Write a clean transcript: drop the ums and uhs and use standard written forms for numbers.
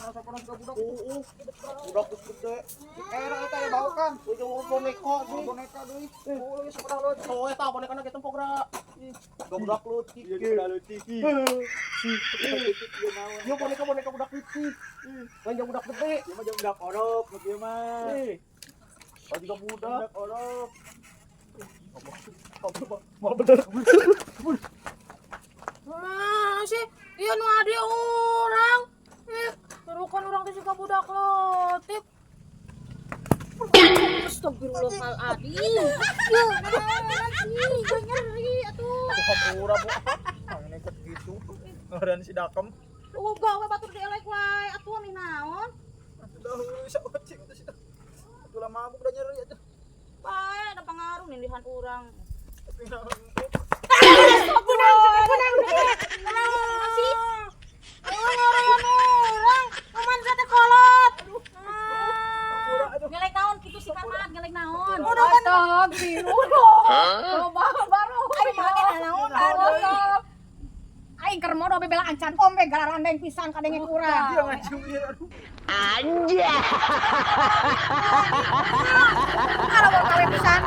Budak gede. Era eta ya bau kan. Ujung boneka deui. Oh, geus pada leutik. Oh, eta bonekana ge tempok ra. Budak leutik. Ieu pada leutik. Ieu boneka budak leutik. Lain jeung budak gede. Ieu mah jeung budak orok, ieu mah. Oh, juga budak orok. Mau bener. Sih, iya nu adi orang. Terukan orang teh suka budak leutik. Astagfirullahaladzim. Ya, nanti gue nyeri atuh. Kapura bu. Neket gitu. Ngaran si Dakem. Uga we batur dielek wae atuh nih naon. Sudah bisa ocing itu sih. Atuh lah mabuk udah nyeri atuh. Bae ada pengaruh nindihan urang. Tapi naon. Ngelek naon kitu si Karmat, ngelek naon. Astagfirullah. Baru Ari mah naon aing keur modo bebela ancan ombe gararandeng pisan ka dengek urang. Dia ngacungin aduh. Anjay. Kalau mau kawin pisan.